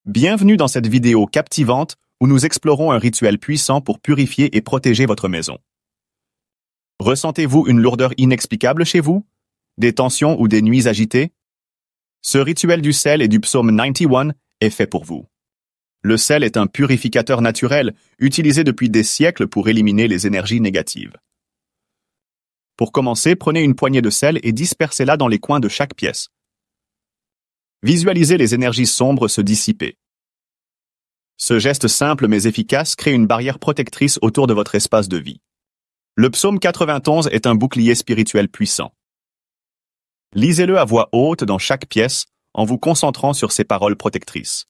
Bienvenue dans cette vidéo captivante où nous explorons un rituel puissant pour purifier et protéger votre maison. Ressentez-vous une lourdeur inexplicable chez vous? Des tensions ou des nuits agitées? Ce rituel du sel et du psaume 91 est fait pour vous. Le sel est un purificateur naturel utilisé depuis des siècles pour éliminer les énergies négatives. Pour commencer, prenez une poignée de sel et dispersez-la dans les coins de chaque pièce. Visualisez les énergies sombres se dissiper. Ce geste simple mais efficace crée une barrière protectrice autour de votre espace de vie. Le psaume 91 est un bouclier spirituel puissant. Lisez-le à voix haute dans chaque pièce en vous concentrant sur ces paroles protectrices.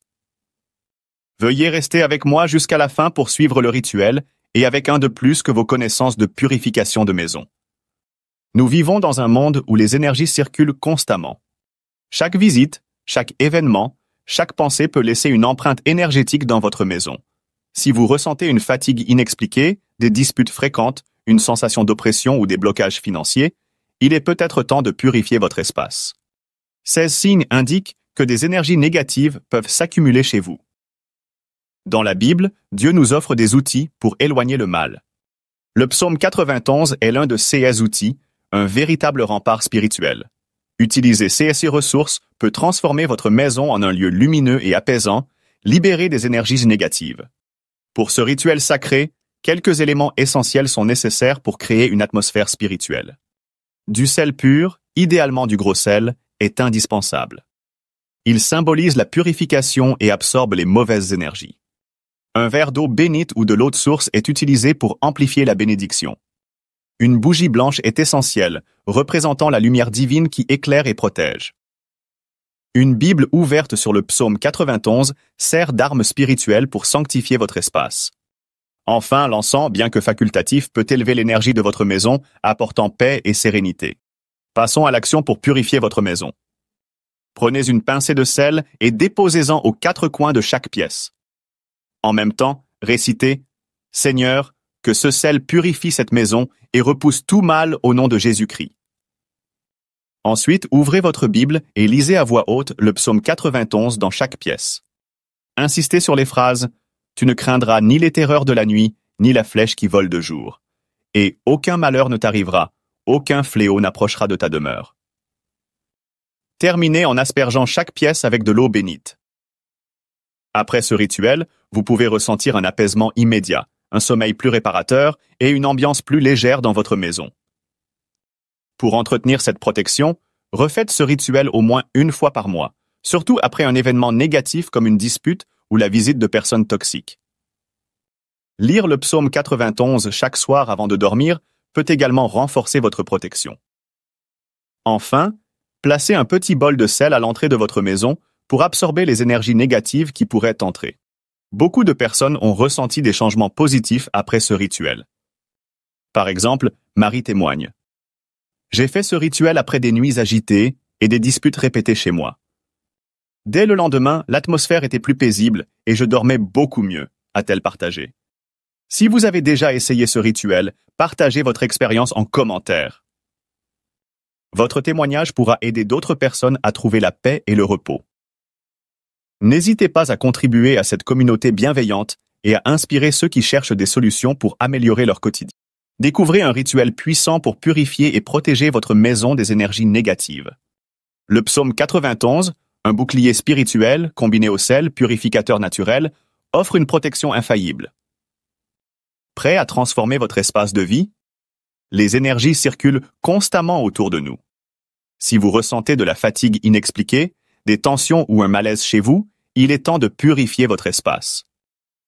Veuillez rester avec moi jusqu'à la fin pour suivre le rituel et avec un de plus que vos connaissances de purification de maison. Nous vivons dans un monde où les énergies circulent constamment. Chaque visite, chaque événement, chaque pensée peut laisser une empreinte énergétique dans votre maison. Si vous ressentez une fatigue inexpliquée, des disputes fréquentes, une sensation d'oppression ou des blocages financiers, il est peut-être temps de purifier votre espace. Ces signes indiquent que des énergies négatives peuvent s'accumuler chez vous. Dans la Bible, Dieu nous offre des outils pour éloigner le mal. Le psaume 91 est l'un de ces outils, un véritable rempart spirituel. Utiliser ces ressources peut transformer votre maison en un lieu lumineux et apaisant, libérer des énergies négatives. Pour ce rituel sacré, quelques éléments essentiels sont nécessaires pour créer une atmosphère spirituelle. Du sel pur, idéalement du gros sel, est indispensable. Il symbolise la purification et absorbe les mauvaises énergies. Un verre d'eau bénite ou de l'eau de source est utilisé pour amplifier la bénédiction. Une bougie blanche est essentielle, représentant la lumière divine qui éclaire et protège. Une Bible ouverte sur le psaume 91 sert d'arme spirituelle pour sanctifier votre espace. Enfin, l'encens, bien que facultatif, peut élever l'énergie de votre maison, apportant paix et sérénité. Passons à l'action pour purifier votre maison. Prenez une pincée de sel et déposez-en aux 4 coins de chaque pièce. En même temps, récitez « Seigneur, que ce sel purifie cette maison et repousse tout mal au nom de Jésus-Christ. » Ensuite, ouvrez votre Bible et lisez à voix haute le psaume 91 dans chaque pièce. Insistez sur les phrases « Tu ne craindras ni les terreurs de la nuit, ni la flèche qui vole de jour. Et aucun malheur ne t'arrivera, aucun fléau n'approchera de ta demeure. » Terminez en aspergeant chaque pièce avec de l'eau bénite. Après ce rituel, vous pouvez ressentir un apaisement immédiat, un sommeil plus réparateur et une ambiance plus légère dans votre maison. Pour entretenir cette protection, refaites ce rituel au moins une fois par mois, surtout après un événement négatif comme une dispute ou la visite de personnes toxiques. Lire le psaume 91 chaque soir avant de dormir peut également renforcer votre protection. Enfin, placez un petit bol de sel à l'entrée de votre maison pour absorber les énergies négatives qui pourraient entrer. Beaucoup de personnes ont ressenti des changements positifs après ce rituel. Par exemple, Marie témoigne. « J'ai fait ce rituel après des nuits agitées et des disputes répétées chez moi. Dès le lendemain, l'atmosphère était plus paisible et je dormais beaucoup mieux, a-t-elle partagé. Si vous avez déjà essayé ce rituel, partagez votre expérience en commentaire. Votre témoignage pourra aider d'autres personnes à trouver la paix et le repos. N'hésitez pas à contribuer à cette communauté bienveillante et à inspirer ceux qui cherchent des solutions pour améliorer leur quotidien. Découvrez un rituel puissant pour purifier et protéger votre maison des énergies négatives. Le psaume 91, un bouclier spirituel combiné au sel, purificateur naturel, offre une protection infaillible. Prêt à transformer votre espace de vie? Les énergies circulent constamment autour de nous. Si vous ressentez de la fatigue inexpliquée, des tensions ou un malaise chez vous, il est temps de purifier votre espace.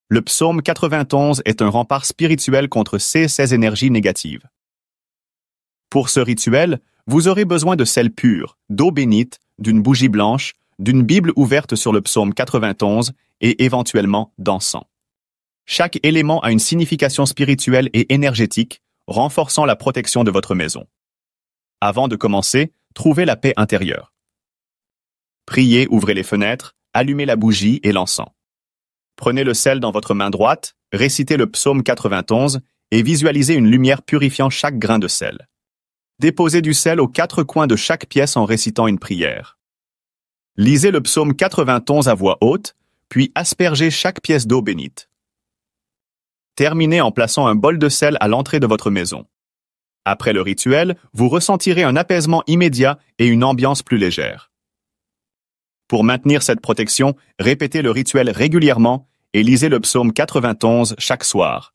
Le psaume 91 est un rempart spirituel contre ces énergies négatives. Pour ce rituel, vous aurez besoin de sel pur, d'eau bénite, d'une bougie blanche, d'une Bible ouverte sur le psaume 91 et éventuellement d'encens. Chaque élément a une signification spirituelle et énergétique, renforçant la protection de votre maison. Avant de commencer, trouvez la paix intérieure. Priez, ouvrez les fenêtres, allumez la bougie et l'encens. Prenez le sel dans votre main droite, récitez le psaume 91 et visualisez une lumière purifiant chaque grain de sel. Déposez du sel aux 4 coins de chaque pièce en récitant une prière. Lisez le psaume 91 à voix haute, puis aspergez chaque pièce d'eau bénite. Terminez en plaçant un bol de sel à l'entrée de votre maison. Après le rituel, vous ressentirez un apaisement immédiat et une ambiance plus légère. Pour maintenir cette protection, répétez le rituel régulièrement et lisez le psaume 91 chaque soir.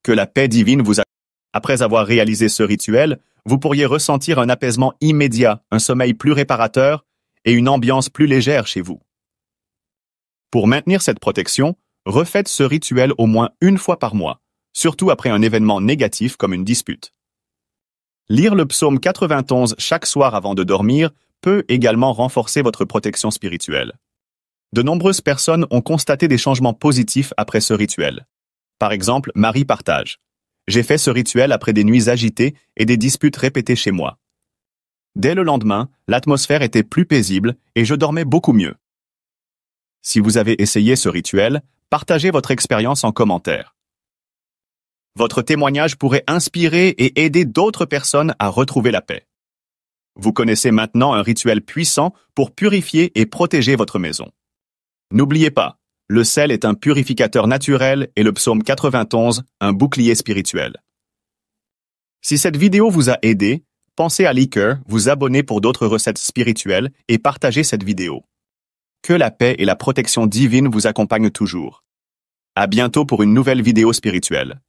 Que la paix divine vous accompagne. Après avoir réalisé ce rituel, vous pourriez ressentir un apaisement immédiat, un sommeil plus réparateur et une ambiance plus légère chez vous. Pour maintenir cette protection, refaites ce rituel au moins une fois par mois, surtout après un événement négatif comme une dispute. Lire le psaume 91 chaque soir avant de dormir peut également renforcer votre protection spirituelle. De nombreuses personnes ont constaté des changements positifs après ce rituel. Par exemple, Marie partage. J'ai fait ce rituel après des nuits agitées et des disputes répétées chez moi. Dès le lendemain, l'atmosphère était plus paisible et je dormais beaucoup mieux. Si vous avez essayé ce rituel, partagez votre expérience en commentaire. Votre témoignage pourrait inspirer et aider d'autres personnes à retrouver la paix. Vous connaissez maintenant un rituel puissant pour purifier et protéger votre maison. N'oubliez pas, le sel est un purificateur naturel et le psaume 91 un bouclier spirituel. Si cette vidéo vous a aidé, pensez à liker, vous abonner pour d'autres recettes spirituelles et partager cette vidéo. Que la paix et la protection divine vous accompagnent toujours. À bientôt pour une nouvelle vidéo spirituelle.